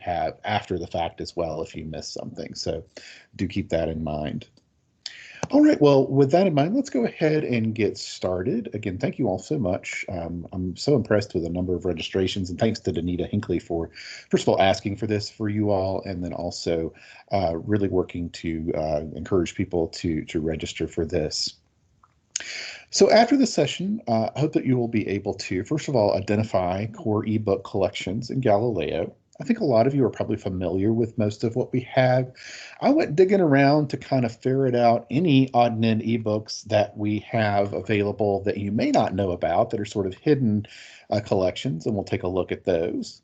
have after the fact as well if you miss something. So do keep that in mind. All right, well, with that in mind, let's go ahead and get started. Again, thank you all so much. I'm so impressed with the number of registrations, and thanks to Danita Hinckley for, first of all, asking for this for you all, and then also really working to encourage people to register for this. So after the session, I hope that you will be able to, first of all, identify core ebook collections in Galileo. I think a lot of you are probably familiar with most of what we have. I went digging around to kind of ferret out any odd and end ebooks that we have available that you may not know about that are sort of hidden collections, and we'll take a look at those.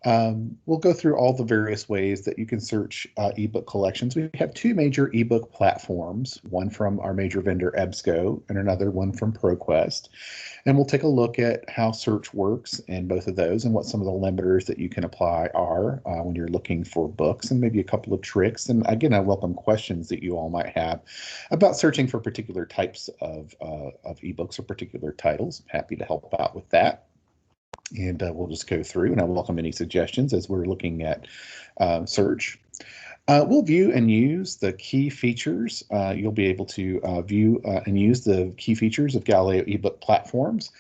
We'll go through all the various ways that you can search ebook collections. We have two major ebook platforms, one from our major vendor EBSCO and another one from ProQuest. And we'll take a look at how search works in both of those and what some of the limiters that you can apply are when you're looking for books, and maybe a couple of tricks. And again, I welcome questions that you all might have about searching for particular types of ebooks or particular titles. I'm happy to help out with that. And we'll just go through, and I welcome any suggestions as we're looking at search. We'll view and use the key features. You'll be able to view and use the key features of Galileo ebook platforms.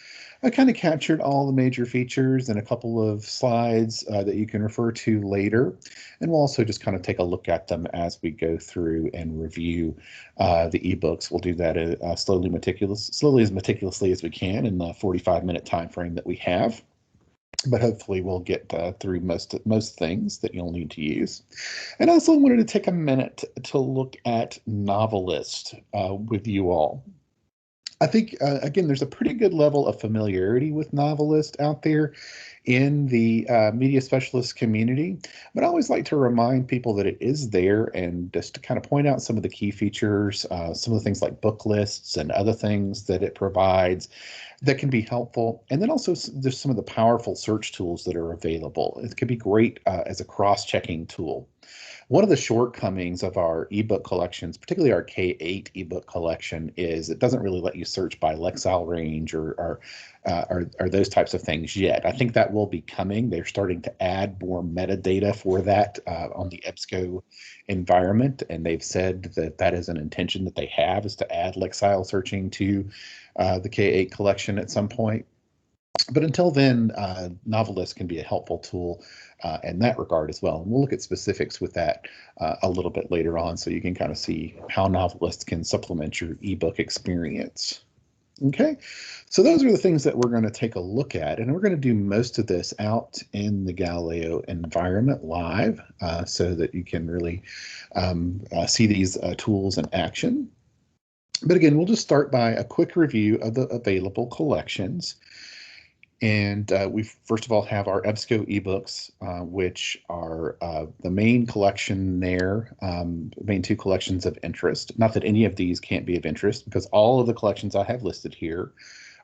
I kind of captured all the major features in a couple of slides that you can refer to later. And we'll also just kind of take a look at them as we go through and review the ebooks. We'll do that slowly as meticulously as we can in the 45-minute time frame that we have. But hopefully we'll get through most things that you'll need to use. And I also wanted to take a minute to look at Novelist with you all. I think, again, there's a pretty good level of familiarity with Novelist out there in the media specialist community, but I always like to remind people that it is there, and just to kind of point out some of the key features, some of the things like book lists and other things that it provides that can be helpful. And then also there's some of the powerful search tools that are available. It could be great as a cross-checking tool. One of the shortcomings of our ebook collections, particularly our K-8 ebook collection, is it doesn't really let you search by Lexile range or those types of things yet. I think that will be coming. They're starting to add more metadata for that on the EBSCO environment, and they've said that that is an intention that they have, is to add Lexile searching to the K-8 collection at some point. But until then, Novelist can be a helpful tool in that regard as well. And we'll look at specifics with that a little bit later on, so you can kind of see how Novelist can supplement your ebook experience. Okay, so those are the things that we're going to take a look at, and we're going to do most of this out in the Galileo environment live so that you can really see these tools in action. But again, we'll just start by a quick review of the available collections. And we first of all have our EBSCO ebooks, which are the main collection there, main two collections of interest. Not that any of these can't be of interest, because all of the collections I have listed here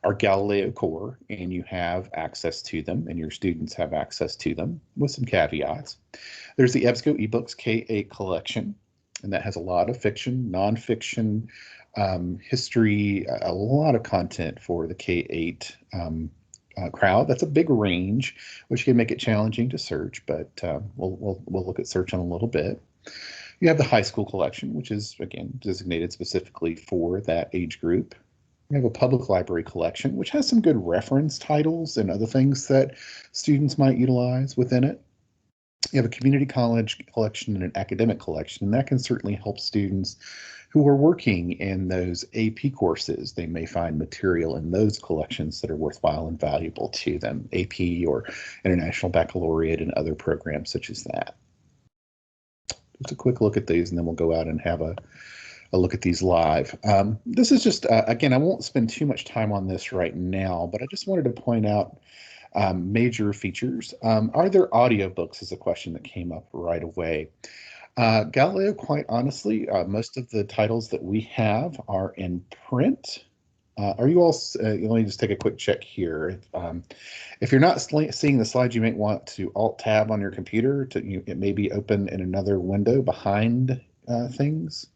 are Galileo core, and you have access to them, and your students have access to them, with some caveats. There's the EBSCO ebooks K-8 collection, and that has a lot of fiction, nonfiction, history, a lot of content for the K-8 crowd. That's a big range, which can make it challenging to search, but we'll look at search in a little bit. You have the high school collection, which is, again, designated specifically for that age group. You have a public library collection, which has some good reference titles and other things that students might utilize within it. You have a community college collection and an academic collection, and that can certainly help students who are working in those AP courses. They may find material in those collections that are worthwhile and valuable to them, AP or International Baccalaureate and other programs such as that. Just a quick look at these, and then we'll go out and have a look at these live. This is just, again, I won't spend too much time on this right now, but I just wanted to point out major features. Are there audiobooks is a question that came up right away. Galileo, quite honestly, most of the titles that we have are in print. Are you all, let me just take a quick check here. If you're not seeing the slides, you may want to Alt-Tab on your computer. It may be open in another window behind things.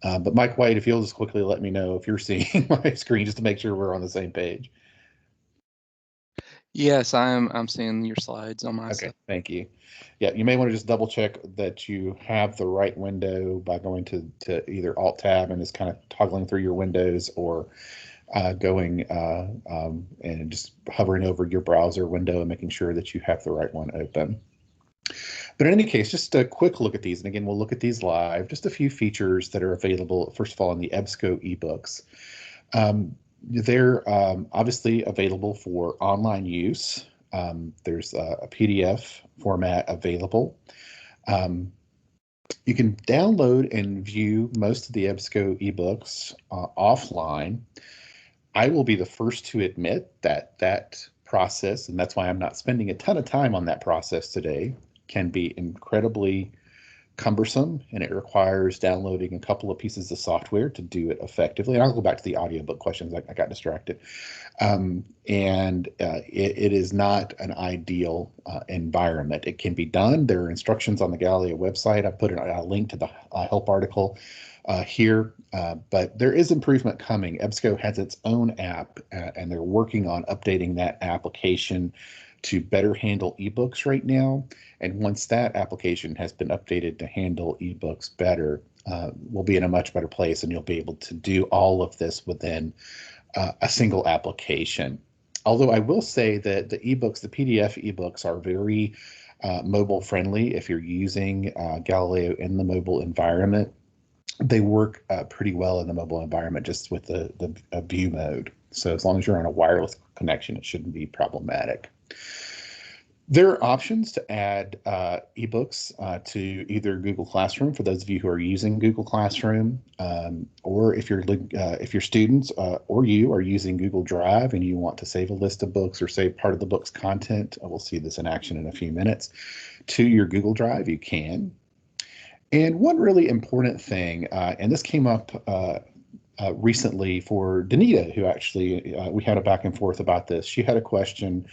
But Mike White, if you'll just quickly let me know if you're seeing my screen, just to make sure we're on the same page. Yes, I'm seeing your slides on my Okay, side. thank you. Yeah, you may want to just double check that you have the right window by going to either Alt Tab and just kind of toggling through your windows, or going and just hovering over your browser window and making sure that you have the right one open. But in any case, just a quick look at these. And again, we'll look at these live. Just a few features that are available, first of all, in the EBSCO ebooks. They're obviously available for online use. There's a PDF format available. You can download and view most of the EBSCO ebooks offline. I will be the first to admit that that process, and that's why I'm not spending a ton of time on that process today, can be incredibly cumbersome, and it requires downloading a couple of pieces of software to do it effectively. And I'll go back to the audiobook questions. I got distracted. It is not an ideal environment. It can be done. There are instructions on the Galileo website. I put a link to the help article here, but there is improvement coming. EBSCO has its own app, and they're working on updating that application to better handle ebooks right now. And once that application has been updated to handle ebooks better, we'll be in a much better place, and you'll be able to do all of this within a single application. Although I will say that the ebooks, the PDF ebooks, are very mobile friendly. If you're using Galileo in the mobile environment, they work pretty well in the mobile environment just with the view mode. So as long as you're on a wireless connection, it shouldn't be problematic. There are options to add ebooks to either Google Classroom for those of you who are using Google Classroom, or if your students or you are using Google Drive and you want to save a list of books or save part of the book's content. We'll see this in action in a few minutes. To your Google Drive, you can. And one really important thing, and this came up recently for Danita, who actually we had a back and forth about this. She had a question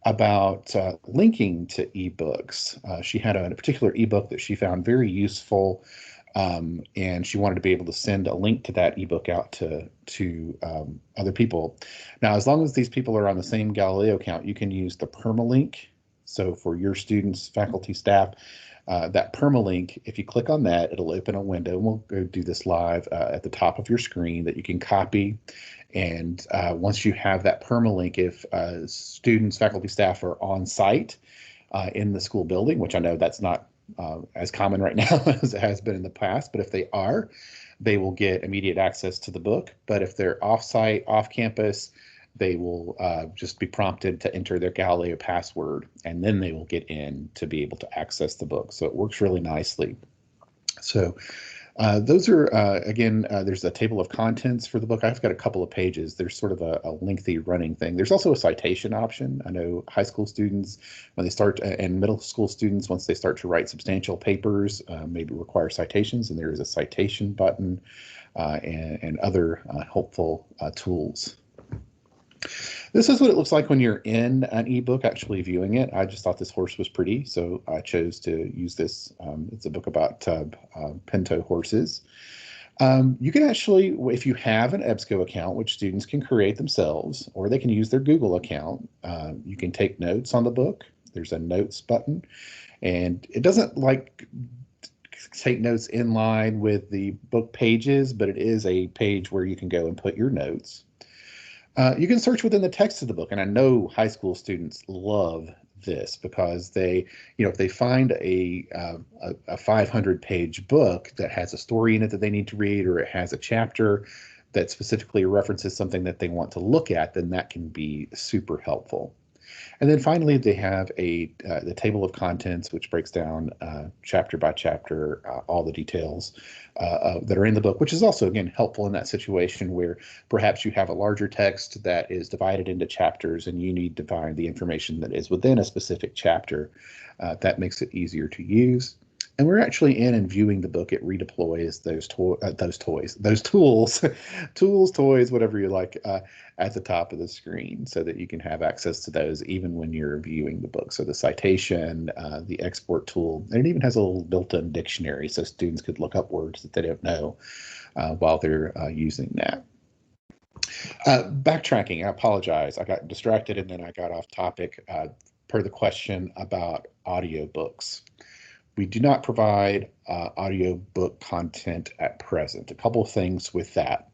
about linking to ebooks. She had a particular ebook that she found very useful, and she wanted to be able to send a link to that ebook out to other people. Now, as long as these people are on the same Galileo account, you can use the permalink. So for your students, faculty, staff, that permalink, if you click on that, it'll open a window, and we'll go do this live at the top of your screen, that you can copy. And once you have that permalink, if students, faculty, staff are on site in the school building, which I know that's not as common right now as it has been in the past, but if they are, they will get immediate access to the book. But if they're off-site, off-campus, they will just be prompted to enter their Galileo password, and then they will get in to be able to access the book. So it works really nicely. So those are, again, there's a table of contents for the book. I've got a couple of pages. There's sort of a lengthy running thing. There's also a citation option. I know high school students, when they start, and middle school students, once they start to write substantial papers, maybe require citations, and there is a citation button and other helpful tools. This is what it looks like when you're in an ebook actually viewing it. I just thought this horse was pretty, so I chose to use this. It's a book about pinto horses. You can actually, if you have an EBSCO account, which students can create themselves, or they can use their Google account, you can take notes on the book. There's a notes button, and it doesn't like take notes in line with the book pages, but it is a page where you can go and put your notes. You can search within the text of the book, and I know high school students love this because they, if they find a 500-page book that has a story in it that they need to read, or it has a chapter that specifically references something that they want to look at, then that can be super helpful. And then finally, they have the table of contents, which breaks down chapter by chapter all the details that are in the book, which is also, again, helpful in that situation where perhaps you have a larger text that is divided into chapters and you need to find the information that is within a specific chapter. That makes it easier to use. And we're actually in and viewing the book. It redeploys those tools, tools, toys, whatever you like, at the top of the screen, so that you can have access to those even when you're viewing the book. So the citation, the export tool, and it even has a little built-in dictionary, so students could look up words that they don't know while they're using that. Backtracking, I apologize. I got distracted and then I got off topic per the question about audiobooks. We do not provide audiobook content at present. A couple of things with that.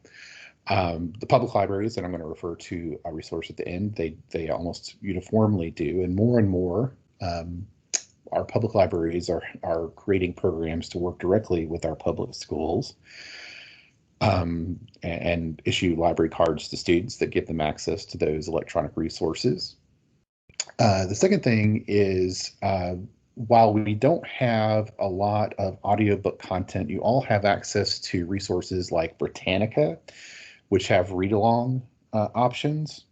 The public libraries, and I'm going to refer to a resource at the end, they almost uniformly do, and more our public libraries are creating programs to work directly with our public schools and issue library cards to students that give them access to those electronic resources. The second thing is, while we don't have a lot of audiobook content, you all have access to resources like Britannica, which have read-along options.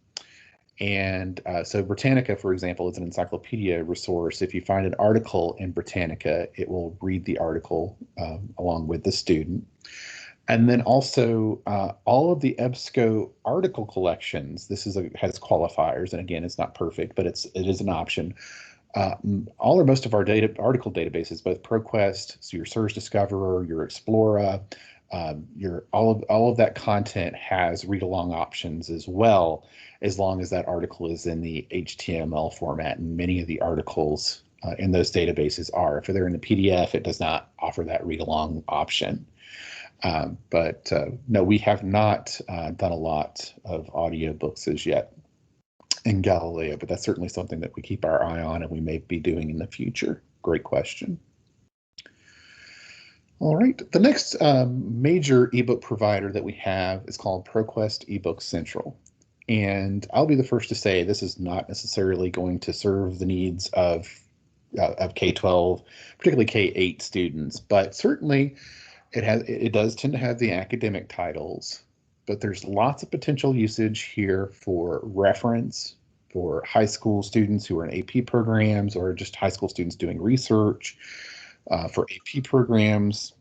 And so Britannica, for example, is an encyclopedia resource. If you find an article in Britannica, it will read the article along with the student. And then also all of the EBSCO article collections, has qualifiers, and again, it's not perfect, but it is an option. All or most of our article databases, both ProQuest, so your Surge Discoverer, your Explorer, all of that content has read-along options as well, as long as that article is in the HTML format, and many of the articles in those databases are. If they're in the PDF, it does not offer that read-along option. But no, we have not done a lot of audiobooks as yet in Galileo, but that's certainly something that we keep our eye on and we may be doing in the future. Great question. All right, the next major ebook provider that we have is called ProQuest eBook Central. And I'll be the first to say this is not necessarily going to serve the needs of K-12, particularly K-8 students, but certainly it does tend to have the academic titles, but there's lots of potential usage here for reference, for high school students who are in AP programs, or just high school students doing research, for AP programs.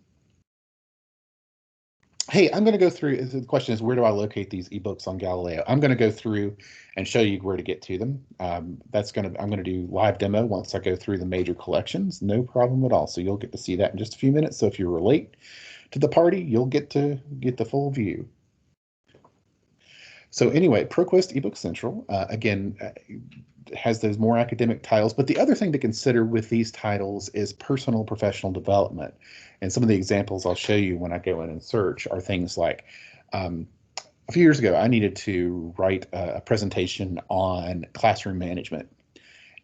Hey, I'm going to go through, the question is, where do I locate these ebooks on Galileo? I'm going to go through and show you where to get to them. I'm going to do live demo once I go through the major collections, no problem at all. So you'll get to see that in just a few minutes. So if you're late to the party, you'll get to get the full view. So anyway, ProQuest eBook Central, again, has those more academic titles, but the other thing to consider with these titles is personal professional development. And some of the examples I'll show you when I go in and search are things like, a few years ago, I needed to write a presentation on classroom management.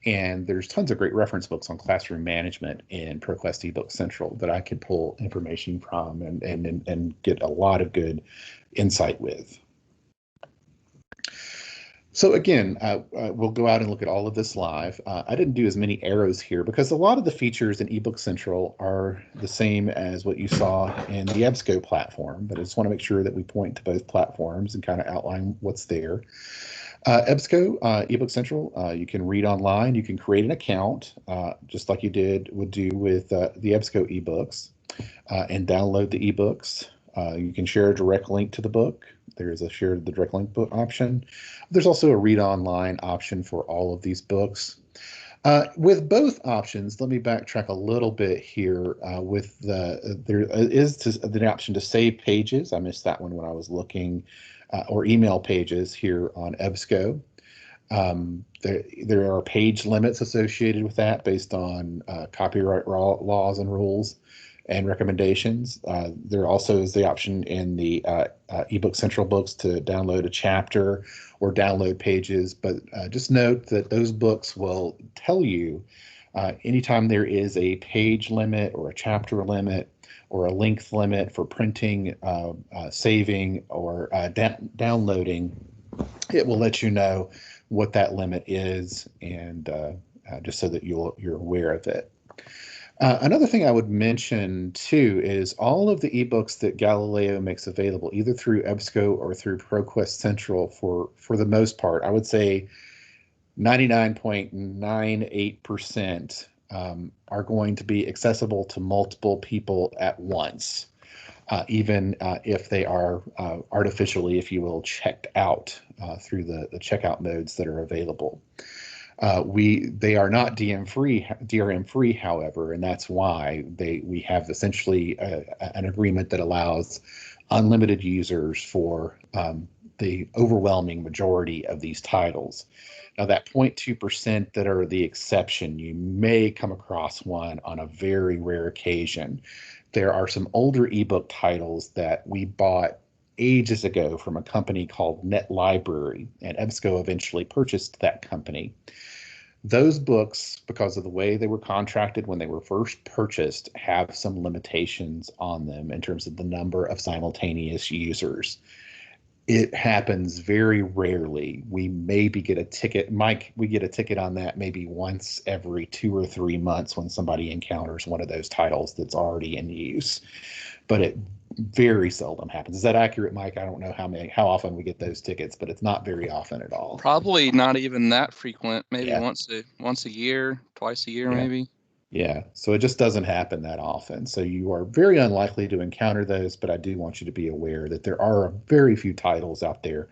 And there's tons of great reference books on classroom management in ProQuest eBook Central that I could pull information from and get a lot of good insight with. So again, we'll go out and look at all of this live. I didn't do as many arrows here because a lot of the features in eBook Central are the same as what you saw in the EBSCO platform, but I just want to make sure that we point to both platforms and kind of outline what's there. EBSCO, eBook Central, you can read online. You can create an account, just like you would do with the EBSCO ebooks, and download the ebooks. You can share a direct link to the book. There is a share the direct link book option. There's also a read online option for all of these books. With both options, let me backtrack a little bit here. There is the option to save pages. I missed that one when I was looking, or email pages here on EBSCO. There are page limits associated with that based on copyright laws and rules and recommendations. There also is the option in the eBook Central books to download a chapter or download pages, but just note that those books will tell you anytime there is a page limit or a chapter limit or a length limit for printing, saving, or downloading, it will let you know what that limit is, and just so that you're aware of it. Another thing I would mention too is all of the ebooks that Galileo makes available, either through EBSCO or through ProQuest Central, for the most part, I would say 99.98% are going to be accessible to multiple people at once, even if they are artificially, if you will, checked out through the checkout modes that are available. They are not DRM free, however, and that's why we have essentially an agreement that allows unlimited users for the overwhelming majority of these titles. Now, that 0.2% that are the exception, you may come across one on a very rare occasion. There are some older ebook titles that we bought ages ago from a company called Net Library, and EBSCO eventually purchased that company. Those books, because of the way they were contracted when they were first purchased, have some limitations on them in terms of the number of simultaneous users. It happens very rarely. We maybe get a ticket, Mike, we get a ticket on that maybe once every 2 or 3 months when somebody encounters one of those titles that's already in use. But it very seldom happens. Is that accurate, Mike? I don't know how often we get those tickets, but it's not very often at all. Probably not even that frequent. Maybe Yeah. once a year, twice a year, Yeah. maybe. Yeah, so it just doesn't happen that often. So you are very unlikely to encounter those, but I do want you to be aware that there are very few titles out there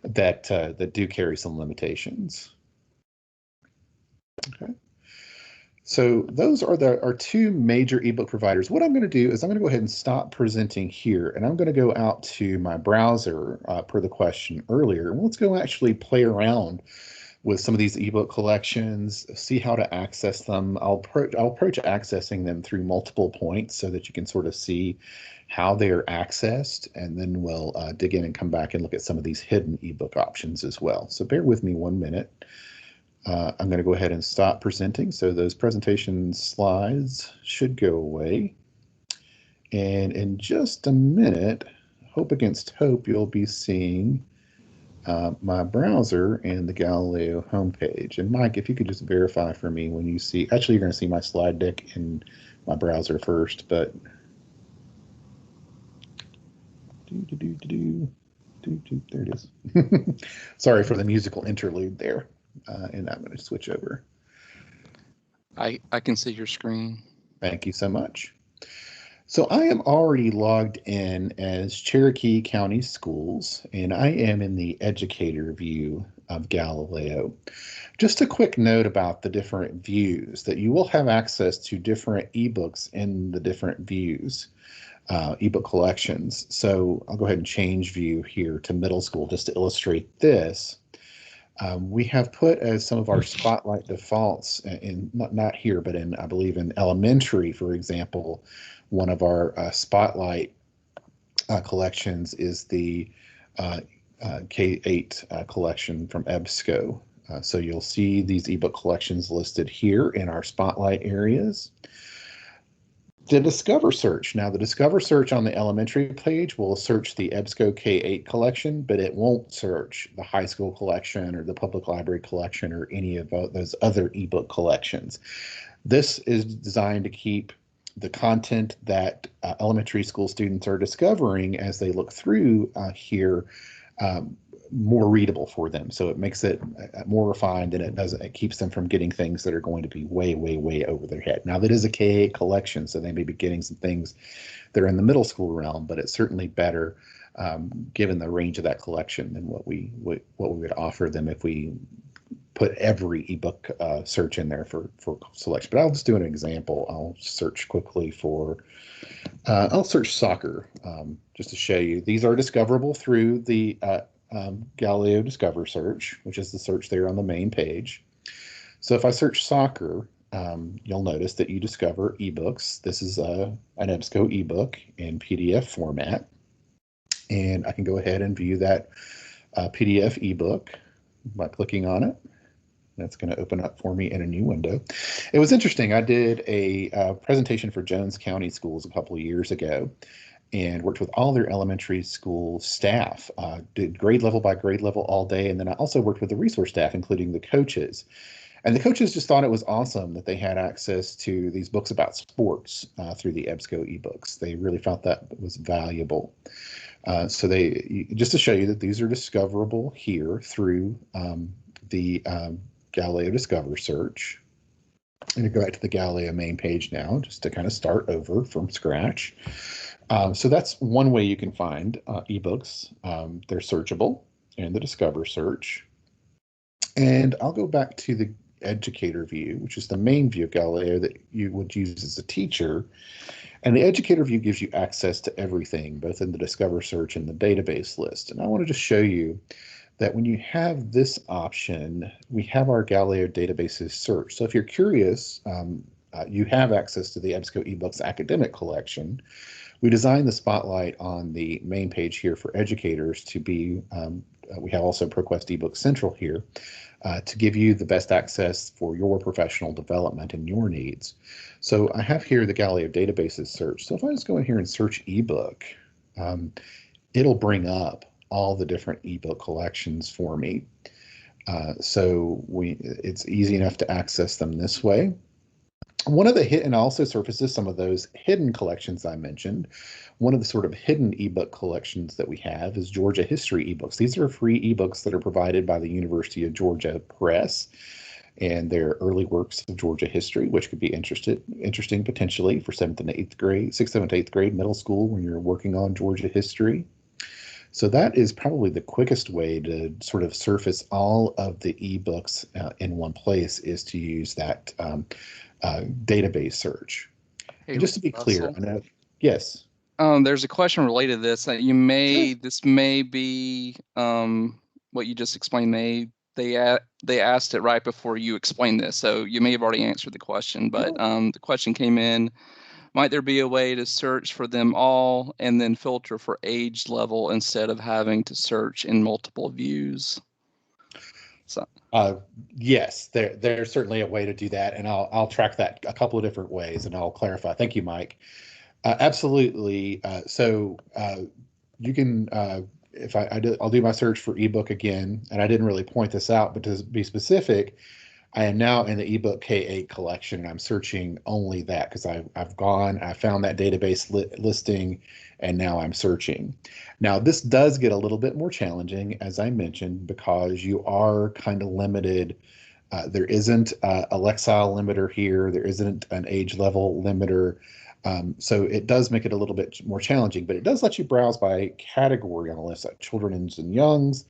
that that do carry some limitations. Okay. So those are our two major ebook providers. What I'm going to do is I'm going to go ahead and stop presenting here, and I'm going to go out to my browser per the question earlier. Let's go actually play around with some of these ebook collections, see how to access them. I'll approach accessing them through multiple points so that you can sort of see how they're accessed, and then we'll dig in and come back and look at some of these hidden ebook options as well. So bear with me 1 minute. I'm going to go ahead and stop presenting. So those presentation slides should go away. And in just a minute, hope against hope, you'll be seeing my browser and the Galileo homepage. And Mike, if you could just verify for me when you see, actually you're going to see my slide deck in my browser first, but there it is. Sorry for the musical interlude there. And I'm going to switch over. I can see your screen. Thank you so much. So I am already logged in as Cherokee County Schools, and I am in the educator view of Galileo. Just a quick note about the different views, that you will have access to different ebooks in the different views, ebook collections. So I'll go ahead and change view here to middle school just to illustrate this. We have put as some of our spotlight defaults in, not here, but in, I believe in elementary, for example, one of our spotlight collections is the K-8 collection from EBSCO. So you'll see these ebook collections listed here in our spotlight areas. The Discover search. Now, the Discover search on the elementary page will search the EBSCO K-8 collection, but it won't search the high school collection or the public library collection or any of those other ebook collections. This is designed to keep the content that elementary school students are discovering as they look through here more readable for them. So it makes it more refined, and it keeps them from getting things that are going to be way, way, way over their head. Now, that is a K-8 collection, so they may be getting some things that are in the middle school realm, but it's certainly better given the range of that collection than what we would offer them if we put every ebook search in there for selection. But I'll just do an example. I'll search quickly for, I'll search soccer just to show you. These are discoverable through the Galileo Discover search, which is the search there on the main page. So if I search soccer, you'll notice that you discover ebooks. This is an EBSCO ebook in PDF format. And I can go ahead and view that PDF ebook by clicking on it. That's going to open up for me in a new window. It was interesting. I did a presentation for Jones County Schools a couple of years ago and worked with all their elementary school staff, did grade level by grade level all day. And then I also worked with the resource staff, including the coaches. And the coaches just thought it was awesome that they had access to these books about sports through the EBSCO ebooks. They really felt that was valuable. So just to show you that these are discoverable here through the Galileo Discover search. I'm going to go back to the Galileo main page now, just to kind of start over from scratch. So that's one way you can find ebooks. They're searchable in the Discover search. And I'll go back to the educator view, which is the main view of Galileo that you would use as a teacher. And the educator view gives you access to everything, both in the Discover search and the database list. And I wanted to show you that when you have this option, we have our Galileo databases search. So if you're curious, you have access to the EBSCO eBooks academic collection. We designed the spotlight on the main page here for educators to be, we have also ProQuest eBook Central here, to give you the best access for your professional development and your needs. So I have here the Galileo databases search. So if I just go in here and search ebook, it'll bring up all the different ebook collections for me. So it's easy enough to access them this way. One of the hidden also surfaces some of those hidden collections I mentioned. One of the sort of hidden ebook collections that we have is Georgia History ebooks. These are free ebooks that are provided by the University of Georgia Press, and they're early works of Georgia history, which could be interesting potentially for 7th and 8th grade, 6th, 7th, 8th grade middle school when you're working on Georgia history. So that is probably the quickest way to sort of surface all of the ebooks in one place, is to use that database search. Hey, And just to be clear, Russell, I know, yes. there's a question related to this that this may be what you just explained. They asked it right before you explained this, so you may have already answered the question. But the question came in: might there be a way to search for them all and then filter for age level instead of having to search in multiple views? So. Yes, there's certainly a way to do that, and I'll track that a couple of different ways, and I'll clarify. Thank you, Mike. Absolutely. You can, if I'll do my search for ebook again, and I didn't really point this out, but to be specific, I am now in the ebook K8 collection, and I'm searching only that because I found that database listing, and now I'm searching. Now, this does get a little bit more challenging, as I mentioned, because you are kind of limited. There isn't a Lexile limiter here. There isn't an age level limiter. So it does make it a little bit more challenging, but it does let you browse by category on the list, like children's and youngs,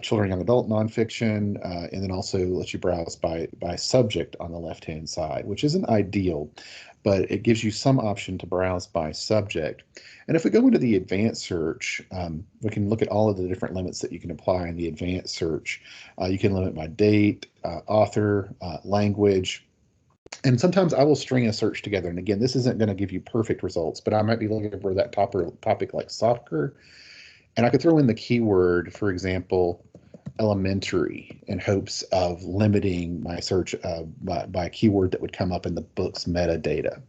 children, young adult nonfiction, and then also lets you browse by subject on the left-hand side, which isn't ideal, but it gives you some option to browse by subject. And if we go into the advanced search, we can look at all of the different limits that you can apply in the advanced search. You can limit by date, author, language, and sometimes I will string a search together. And again, this isn't going to give you perfect results, but I might be looking for that topic like soccer. And I could throw in the keyword, for example, elementary, in hopes of limiting my search by a keyword that would come up in the book's metadata.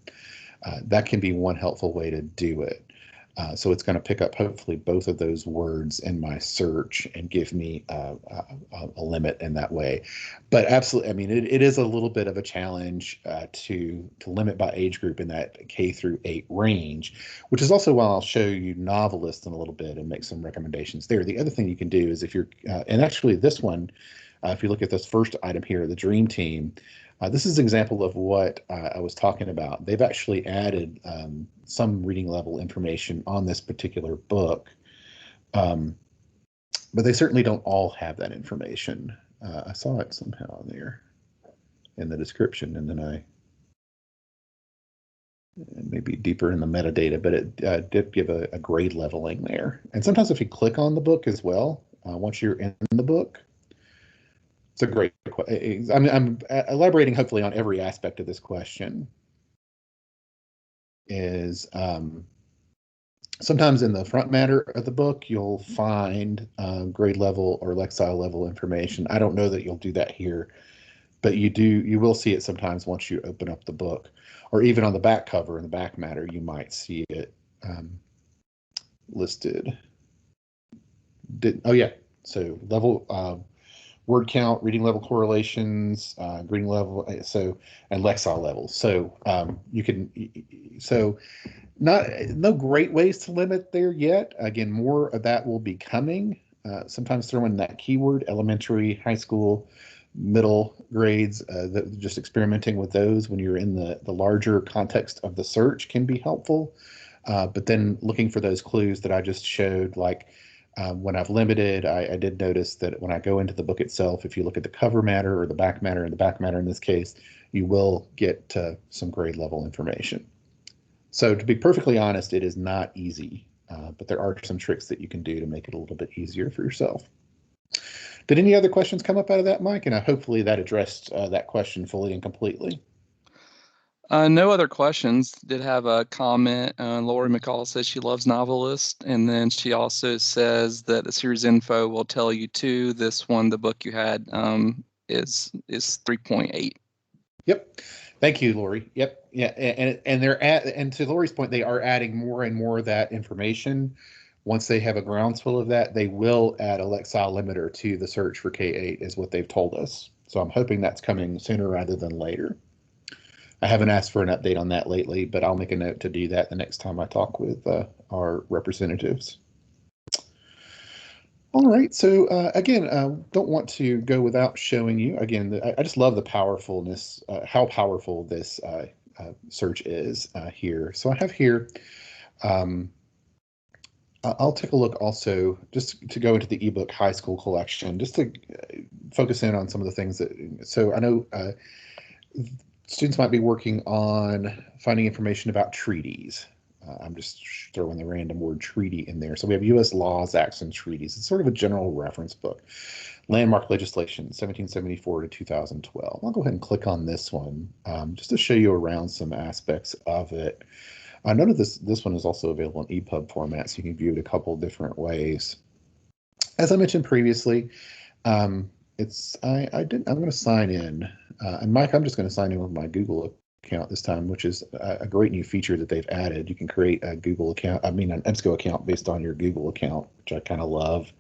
That can be one helpful way to do it. So it's going to pick up hopefully both of those words in my search and give me a limit in that way. But absolutely, I mean, it is a little bit of a challenge to limit by age group in that K through 8 range, which is also why I'll show you Novelist in a little bit and make some recommendations there. The other thing you can do is if you're, and actually this one, if you look at this first item here, the Dream Team, this is an example of what I was talking about. They've actually added some reading level information on this particular book, but they certainly don't all have that information. I saw it somehow there in the description, and then maybe deeper in the metadata, but it did give a grade leveling there. And sometimes if you click on the book as well, once you're in the book, it's a great question. I'm elaborating hopefully on every aspect of this question. Is sometimes in the front matter of the book, you'll find grade level or Lexile level information. I don't know that you'll do that here, but you will see it sometimes once you open up the book, or even on the back cover in the back matter, you might see it listed. Oh yeah, so level, word count, reading level correlations, grading level, and Lexile levels. So you can, no great ways to limit there yet. Again, more of that will be coming. Sometimes throw in that keyword, elementary, high school, middle grades, just experimenting with those when you're in the larger context of the search can be helpful. But then looking for those clues that I just showed, like When I've limited, I did notice that when I go into the book itself, if you look at the cover matter or the back matter, and the back matter in this case, you will get some grade level information. So to be perfectly honest, it is not easy, but there are some tricks that you can do to make it a little bit easier for yourself. Did any other questions come up out of that, Mike? And hopefully that addressed that question fully and completely. No other questions. Did have a comment. Lori McCall says she loves Novelist, and then she also says that the series info will tell you too. This one, the book you had, is 3.8. Yep. Thank you, Lori. Yep. Yeah. And and to Lori's point, they are adding more and more of that information. Once they have a groundswell of that, they will add a Lexile limiter to the search for K8, is what they've told us. So I'm hoping that's coming sooner rather than later. I haven't asked for an update on that lately, but I'll make a note to do that the next time I talk with our representatives. All right, so again, don't want to go without showing you, again, I just love the powerfulness, how powerful this search is here. So I have here, I'll take a look also, just to go into the ebook high school collection, just to focus in on some of the things that, so I know students might be working on finding information about treaties. I'm just throwing the random word treaty in there. So we have U.S. laws, acts, and treaties. It's sort of a general reference book. Landmark legislation, 1774 to 2012. I'll go ahead and click on this one just to show you around some aspects of it. I noticed this one is also available in EPUB format, so you can view it a couple different ways. As I mentioned previously, I'm going to sign in, and Mike, I'm just going to sign in with my Google account this time, which is a great new feature that they've added. You can create a Google account, an EBSCO account based on your Google account, which I kind of love.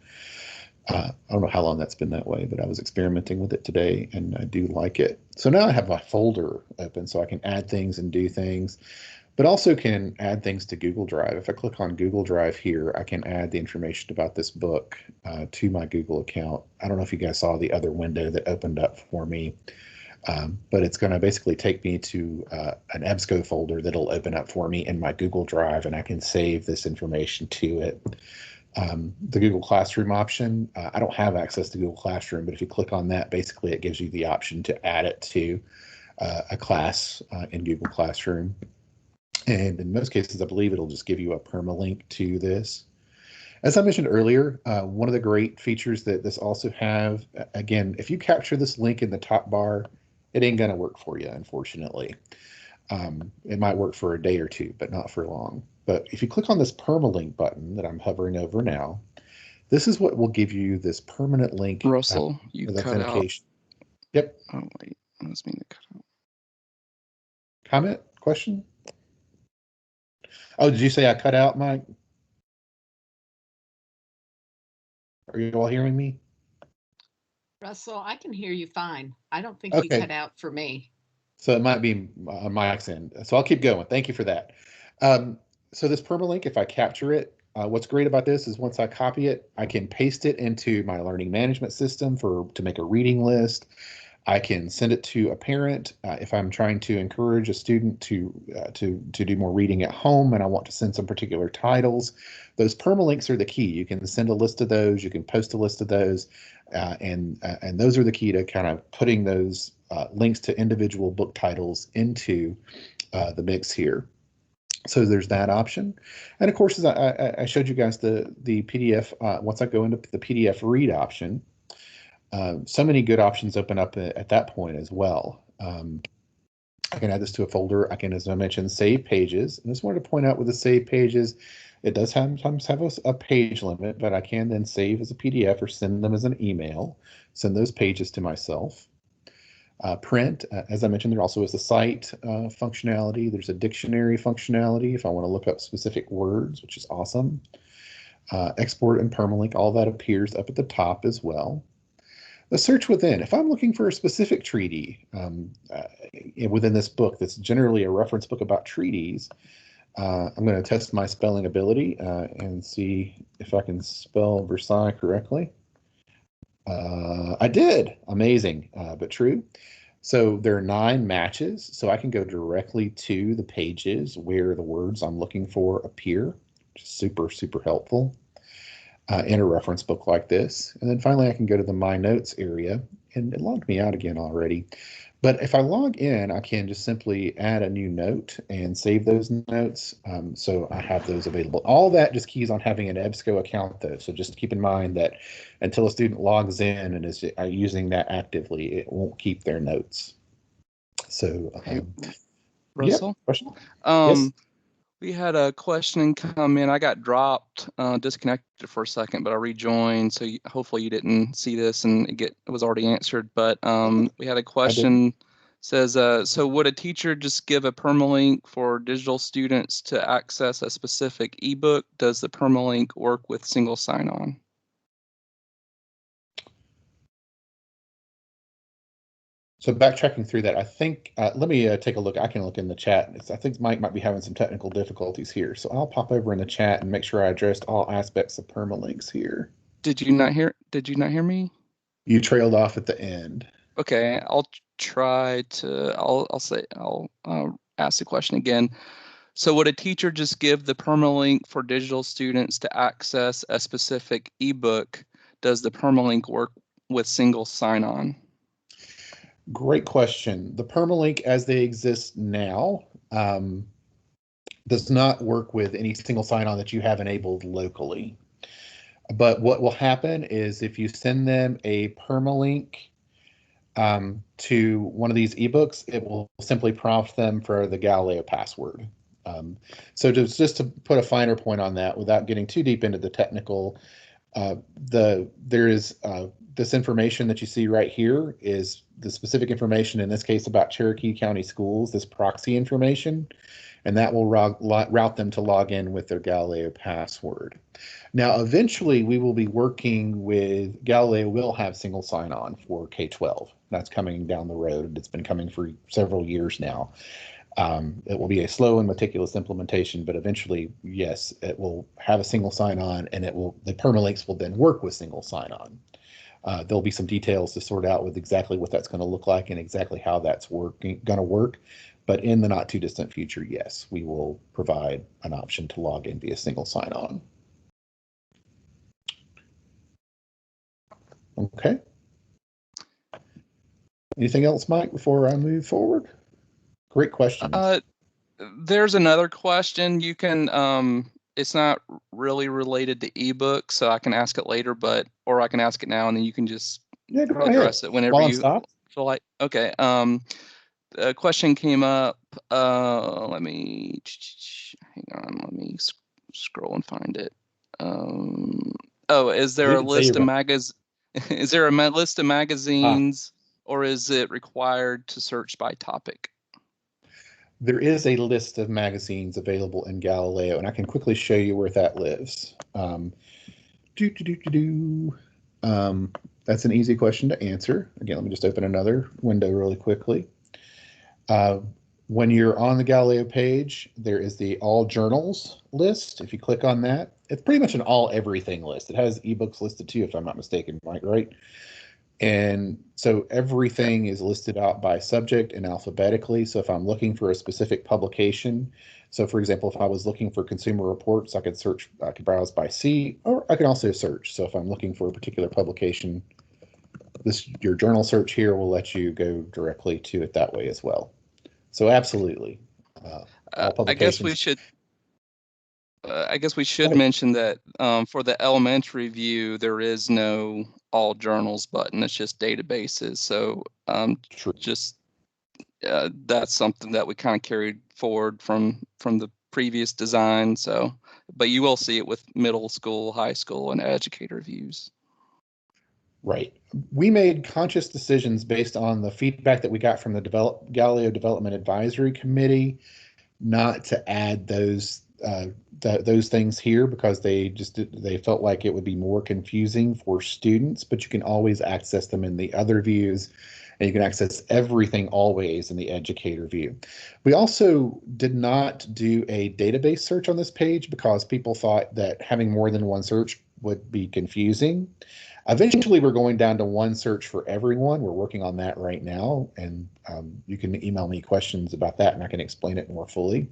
I don't know how long that's been that way, but I was experimenting with it today and I do like it. So now I have my folder open so I can add things and do things, but also can add things to Google Drive. If I click on Google Drive here, I can add the information about this book to my Google account. I don't know if you guys saw the other window that opened up for me. But it's going to basically take me to an EBSCO folder that'll open up for me in my Google Drive, and I can save this information to it. The Google Classroom option, I don't have access to Google Classroom, but if you click on that, basically it gives you the option to add it to a class in Google Classroom. And in most cases, I believe it'll just give you a permalink to this. As I mentioned earlier, one of the great features that this also have, again, if you capture this link in the top bar, it ain't going to work for you, unfortunately. It might work for a day or two, but not for long. But if you click on this permalink button that I'm hovering over now, this is what will give you this permanent link. Russell, you with cut authentication. out. Yep. Oh, wait. I must mean to cut out. Comment? Question? Oh, did you say I cut out, Mike? Are you all hearing me? Russell, I can hear you fine. I don't think Okay. you cut out for me. So it might be on Mike's end. So I'll keep going. Thank you for that. So this permalink, if I capture it, what's great about this is once I copy it, I can paste it into my learning management system to make a reading list. I can send it to a parent if I'm trying to encourage a student to do more reading at home and I want to send some particular titles. Those permalinks are the key. You can send a list of those, you can post a list of those, and those are the key to kind of putting those links to individual book titles into the mix here. So there's that option. And of course, as I showed you guys the PDF, once I go into the PDF read option, so many good options open up at that point as well. I can add this to a folder. I can, as I mentioned, save pages. And I just wanted to point out with the save pages, it does sometimes have a page limit, but I can then save as a PDF or send them as an email, send those pages to myself. Print, as I mentioned, there also is a cite functionality. There's a dictionary functionality if I want to look up specific words, which is awesome. Export and permalink, all that appears up at the top as well. The search within, if I'm looking for a specific treaty within this book that's generally a reference book about treaties, I'm going to test my spelling ability and see if I can spell Versailles correctly. I did. Amazing, but true. So there are 9 matches, so I can go directly to the pages where the words I'm looking for appear, which is super, super helpful. in a reference book like this. And then finally, I can go to the My Notes area, and it logged me out again already. But if I log in, I can just simply add a new note and save those notes. So I have those available. All that just keys on having an EBSCO account, though. So just keep in mind that until a student logs in and is using that actively, it won't keep their notes. So, Hey, yep, Russell. question? Yes. We had a question come in. I got dropped, disconnected for a second, but I rejoined. So hopefully you didn't see this and it was already answered. But we had a question. Says, so would a teacher just give a permalink for digital students to access a specific ebook? Does the permalink work with single sign-on? So backtracking through that, I think, let me take a look. I can look in the chat. I think Mike might be having some technical difficulties here. So I'll pop over in the chat and make sure I addressed all aspects of permalinks here. Did you not hear me? You trailed off at the end. Okay, I'll try to, I'll ask the question again. So would a teacher just give the permalink for digital students to access a specific ebook? Does the permalink work with single sign-on? Great question. The permalink as they exist now does not work with any single sign-on that you have enabled locally. But what will happen is if you send them a permalink to one of these ebooks, it will simply prompt them for the Galileo password. So just to put a finer point on that, without getting too deep into the technical, there is this information that you see right here is the specific information, in this case about Cherokee County Schools, this proxy information, and that will route them to log in with their Galileo password. Now, eventually, we will be working with Galileo will have single sign-on for K-12. That's coming down the road. It's been coming for several years now. It will be a slow and meticulous implementation, but eventually, yes, it will have a single sign-on, and the permalinks will then work with single sign-on. There'll be some details to sort out with exactly what that's going to look like and exactly how that's going to work. But in the not too distant future, yes, we will provide an option to log in via single sign-on. Okay. Anything else, Mike, before I move forward? Great question. There's another question. You can, it's not really related to ebook, so I can ask it later, or I can ask it now, and then you can just address it whenever you feel like. Okay. A question came up. Let me hang on. Let me scroll and find it. Is there a list of magazines? Is there a list of magazines, or is it required to search by topic? There is a list of magazines available in Galileo, and I can quickly show you where that lives. That's an easy question to answer. Again, let me just open another window really quickly. When you're on the Galileo page, there is the All Journals list. If you click on that, it's pretty much an all everything list. It has ebooks listed too, if I'm not mistaken, Mike, right? And so everything is listed out by subject and alphabetically. So if I'm looking for a specific publication, so for example, if I was looking for Consumer Reports, I could browse by C, or I can also search. So if I'm looking for a particular publication, your journal search here will let you go directly to it that way as well. So absolutely. I guess we should mention that for the elementary view, there is no all journals button. It's just databases. So that's something that we kind of carried forward from the previous design. So, but you will see it with middle school, high school, and educator views. Right. We made conscious decisions based on the feedback that we got from the Galileo Development Advisory Committee not to add those things here because they felt like it would be more confusing for students, but you can always access them in the other views, and you can access everything always in the educator view. We also did not do a database search on this page because people thought that having more than one search would be confusing. Eventually, we're going down to one search for everyone. We're working on that right now, and you can email me questions about that, and I can explain it more fully.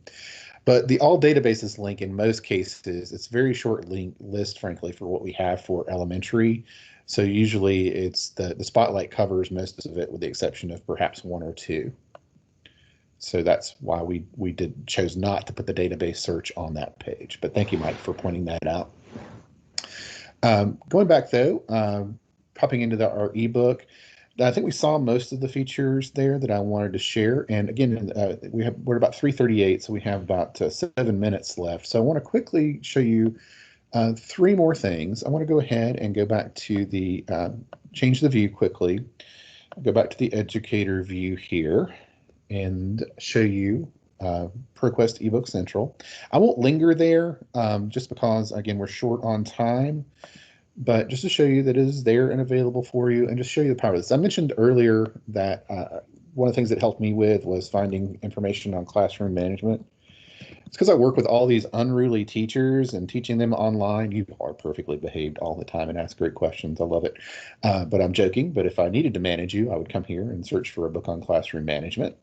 But the all databases link in most cases, it's a very short list, frankly, for what we have for elementary. So usually it's the Spotlight covers most of it with the exception of perhaps one or two. So that's why we chose not to put the database search on that page. But thank you, Mike, for pointing that out. Going back though, popping into our ebook, I think we saw most of the features there that I wanted to share. And again, we're about 3:38, so we have about 7 minutes left. So I want to quickly show you 3 more things. I want to go ahead and go back to the change the view quickly. I'll go back to the educator view here and show you ProQuest eBook Central. I won't linger there just because, again, we're short on time. But just to show you that it is there and available for you, and just show you the power of this. I mentioned earlier that one of the things that helped me with was finding information on classroom management. It's because I work with all these unruly teachers and teaching them online. You are perfectly behaved all the time and ask great questions. I love it. But I'm joking. But if I needed to manage you, I would come here and search for a book on classroom management.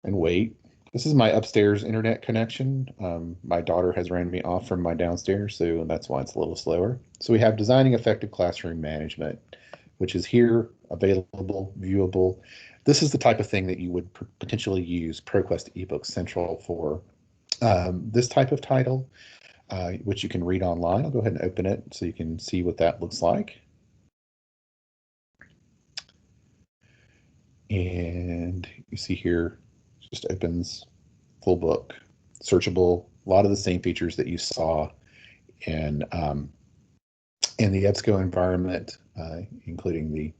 And wait. This is my upstairs internet connection. My daughter has ran me off from my downstairs, so that's why it's a little slower. So we have Designing Effective Classroom Management, which is here, available, viewable. This is the type of thing that you would potentially use ProQuest eBook Central for. This type of title, which you can read online. I'll go ahead and open it so you can see what that looks like. And you see here, just opens full book, searchable, a lot of the same features that you saw in the EBSCO environment, including the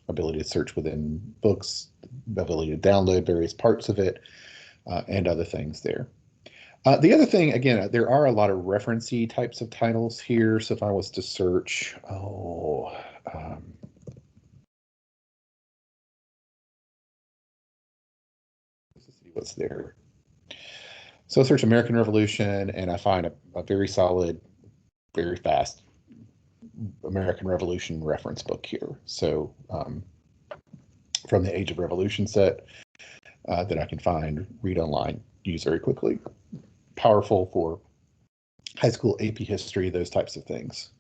ability to search within books, the ability to download various parts of it, and other things there. The other thing, again, there are a lot of referencey types of titles here. So if I was to search, let's see what's there. So I search American Revolution, and I find a very solid, very fast American Revolution reference book here. So from the Age of Revolution set that I can find, read online, use very quickly. Powerful for high school AP history, those types of things.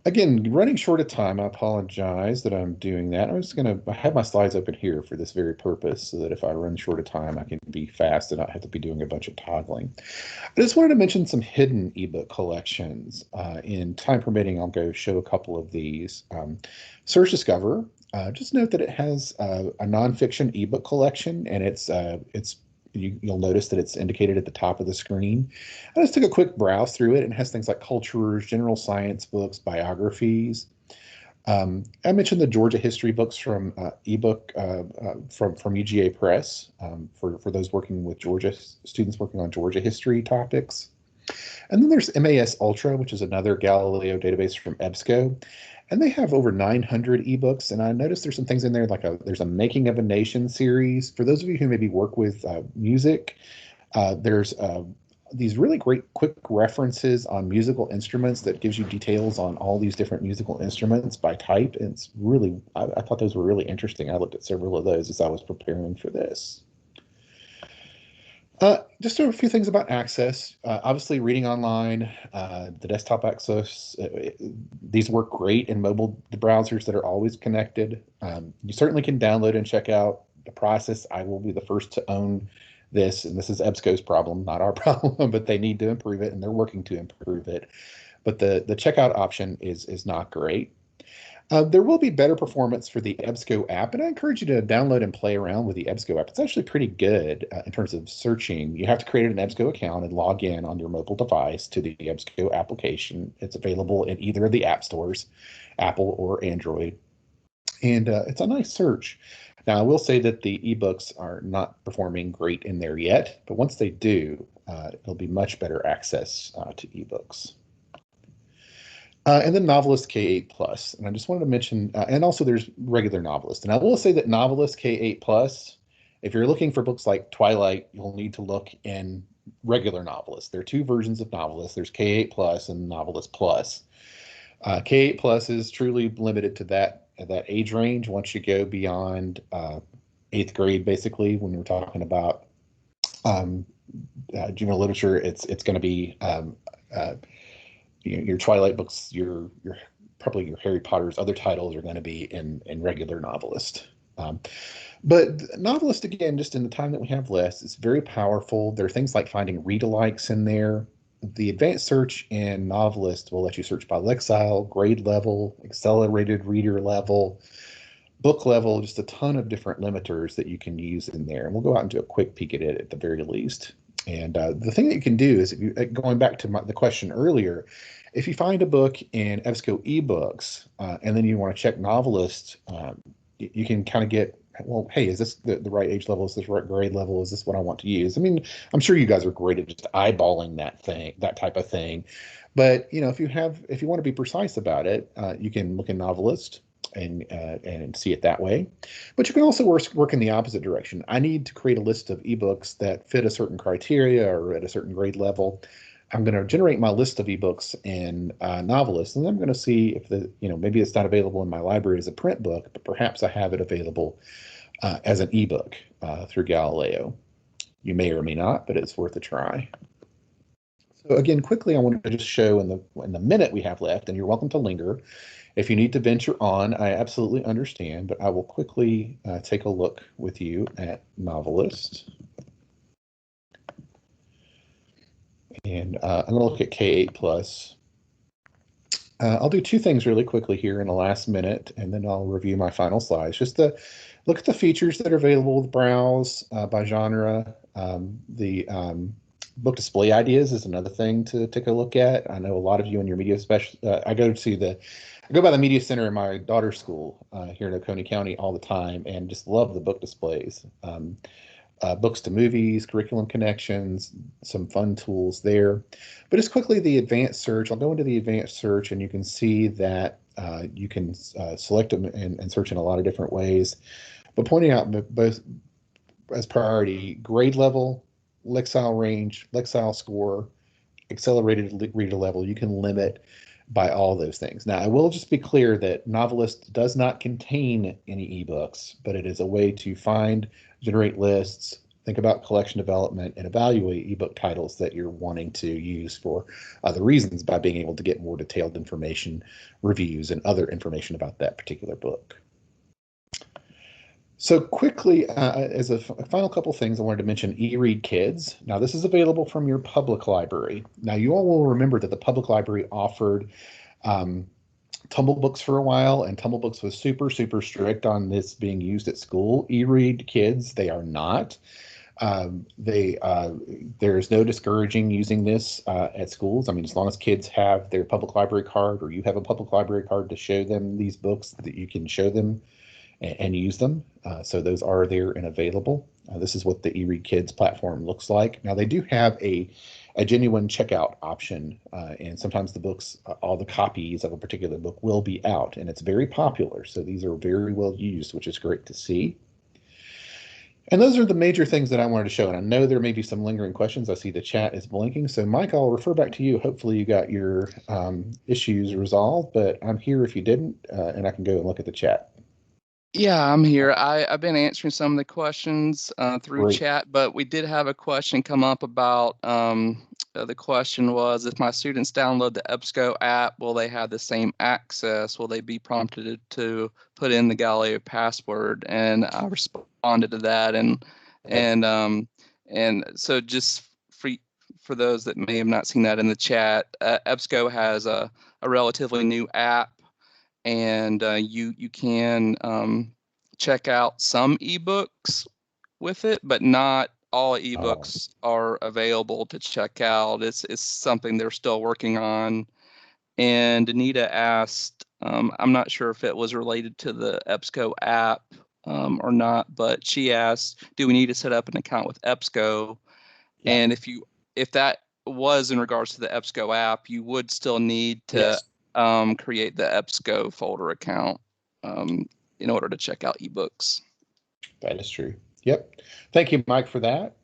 Again, running short of time, I apologize that I'm doing that. I have my slides open here for this very purpose so that if I run short of time, I can be fast and not have to be doing a bunch of toggling. I just wanted to mention some hidden ebook collections. In time permitting, I'll go show a couple of these. Search Discover, just note that it has a nonfiction ebook collection, and you'll notice that it's indicated at the top of the screen. I just took a quick browse through it, and it has things like cultures, general science books, biographies. I mentioned the Georgia history books from ebook from UGA Press for those working with students working on Georgia history topics. And then there's MAS Ultra, which is another Galileo database from EBSCO. And they have over 900 ebooks. And I noticed there's some things in there, like there's a Making of a Nation series. For those of you who maybe work with music, there's these really great quick references on musical instruments that gives you details on all these different musical instruments by type. And it's really, I thought those were really interesting. I looked at several of those as I was preparing for this. Just a few things about access. Obviously, reading online, the desktop access, these work great in mobile browsers that are always connected. You certainly can download and check out the process. I will be the first to own this, and this is EBSCO's problem, not our problem, but they need to improve it, and they're working to improve it. But the checkout option is not great. There will be better performance for the EBSCO app, and I encourage you to download and play around with the EBSCO app. It's actually pretty good in terms of searching. You have to create an EBSCO account and log in on your mobile device to the EBSCO application. It's available in either of the app stores, Apple or Android, and it's a nice search. Now, I will say that the ebooks are not performing great in there yet, but once they do, it'll be much better access to ebooks. And then Novelist K8 Plus. And I just wanted to mention, and also there's regular Novelist. And I will say that Novelist K8 Plus, if you're looking for books like Twilight, you'll need to look in regular Novelist. There are two versions of Novelist. There's K8 Plus and Novelist Plus. K8 Plus is truly limited to that age range. Once you go beyond 8th grade, basically, when we're talking about junior literature. It's going to be your Twilight books, your probably your Harry Potter's. Other titles are going to be in regular Novelist. But Novelist, again, just in the time that we have left, it's very powerful. There are things like finding read-alikes in there. The advanced search in Novelist will let you search by Lexile, grade level, accelerated reader level, book level, just a ton of different limiters that you can use in there. And we'll go out and do a quick peek at it at the very least. And the thing that you can do is, if you, going back to the question earlier, if you find a book in EBSCO ebooks and then you want to check Novelist, you can kind of get, well, hey, is this the right age level? Is this right grade level? Is this what I want to use? I mean, I'm sure you guys are great at just eyeballing that type of thing. But if you want to be precise about it, you can look in Novelist and see it that way. But you can also work in the opposite direction. I need to create a list of ebooks that fit a certain criteria or at a certain grade level. I'm going to generate my list of ebooks in Novelist, and then I'm going to see if maybe it's not available in my library as a print book, but perhaps I have it available as an ebook through Galileo. You may or may not, but it's worth a try. So again, quickly, I wanted to just show in the minute we have left, and you're welcome to linger. If you need to venture on, I absolutely understand, but I will quickly take a look with you at Novelist. And I'm going to look at K8 Plus. I'll do two things really quickly here in the last minute, and then I'll review my final slides. Just to look at the features that are available with Browse by genre. The book display ideas is another thing to take a look at. I know a lot of you in your media I go by the media center in my daughter's school here in Oconee County all the time, and just love the book displays. Books to movies, curriculum connections, some fun tools there. But just quickly, the advanced search. I'll go into the advanced search, and you can see that you can select them and search in a lot of different ways. But pointing out both as priority, grade level, Lexile range, Lexile score, accelerated reader level, you can limit by all those things. Now, I will just be clear that Novelist does not contain any ebooks, but it is a way to find, generate lists, think about collection development, and evaluate ebook titles that you're wanting to use for other reasons by being able to get more detailed information, reviews, and other information about that particular book. So quickly, as a final couple things, I wanted to mention Eread Kids. Now, this is available from your public library. Now, you all will remember that the public library offered Tumble Books for a while, and Tumble Books was super, super strict on this being used at school. Eread Kids, they are not. There is no discouraging using this at schools. I mean, as long as kids have their public library card, or you have a public library card to show them these books, that you can show them and use them. So those are there and available. This is what the Eread Kids platform looks like. Now, they do have a genuine checkout option, and sometimes the books, all the copies of a particular book will be out, and it's very popular. So these are very well used, which is great to see. And those are the major things that I wanted to show. And I know there may be some lingering questions. I see the chat is blinking. So Mike, I'll refer back to you. Hopefully you got your issues resolved, but I'm here if you didn't, and I can go and look at the chat. Yeah, I'm here. I've been answering some of the questions through Great. chat, but we did have a question come up about the question was, if my students download the EBSCO app, will they have the same access? Will they be prompted to put in the Galileo password? And I responded to that, and so just for those that may have not seen that in the chat, EBSCO has a relatively new app. And you can check out some ebooks with it, but not all ebooks are available to check out. It's something they're still working on. And Anita asked, I'm not sure if it was related to the EBSCO app or not, but she asked, do we need to set up an account with EBSCO? Yeah. And if that was in regards to the EBSCO app, you would still need to Yes. Create the EBSCO folder account in order to check out ebooks. That is true. Yep. Thank you, Mike, for that.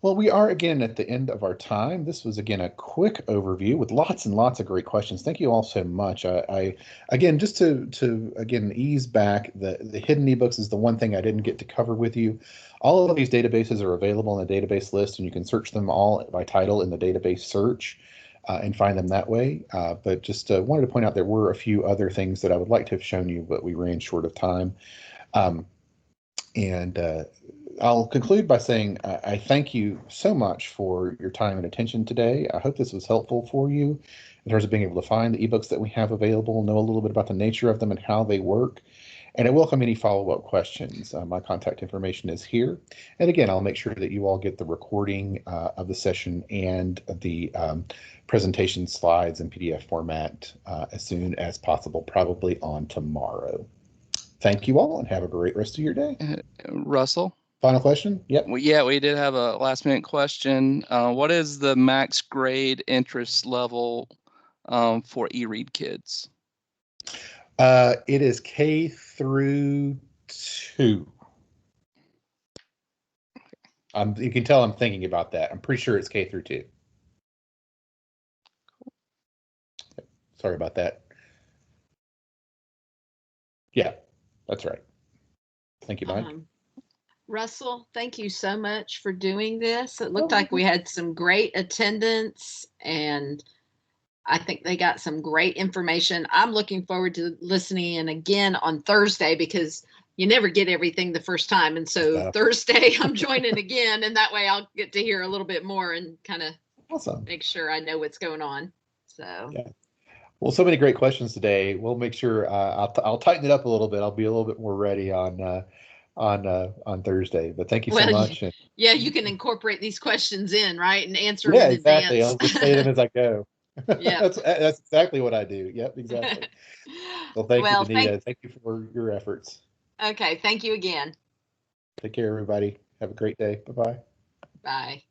Well, we are again at the end of our time. This was again a quick overview with lots and lots of great questions. Thank you all so much. I again, just to again ease back, the hidden ebooks is the one thing I didn't get to cover with you. All of these databases are available in the database list, and you can search them all by title in the database search and find them that way. But just wanted to point out there were a few other things that I would like to have shown you, but we ran short of time. And I'll conclude by saying I thank you so much for your time and attention today. I hope this was helpful for you in terms of being able to find the ebooks that we have available, know a little bit about the nature of them and how they work. And I welcome any follow-up questions. My contact information is here. And again, I'll make sure that you all get the recording of the session and the presentation slides in PDF format as soon as possible, probably on tomorrow. Thank you all and have a great rest of your day. Russell? Final question? Yep. Well, yeah, we did have a last minute question. What is the max grade interest level for Eread Kids? It is K through 2. You can tell I'm thinking about that. I'm pretty sure it's K through 2. Sorry about that. Yeah, that's right. Thank you, Mike. Russell, thank you so much for doing this. It looked like we had some great attendance, and I think they got some great information. I'm looking forward to listening in again on Thursday because you never get everything the first time. And so Thursday I'm joining again, and that way I'll get to hear a little bit more and kind of make sure I know what's going on. So yeah. Well, so many great questions today. We'll make sure I'll tighten it up a little bit. I'll be a little bit more ready on Thursday. But thank you so much. Yeah, you can incorporate these questions in, right, and answer them in exactly. advance. I'll just say them as I go. Yeah, that's exactly what I do. Yep, exactly. Well, thank you, Danita. Thank you for your efforts. Okay, thank you again. Take care, everybody. Have a great day. Bye-bye. Bye.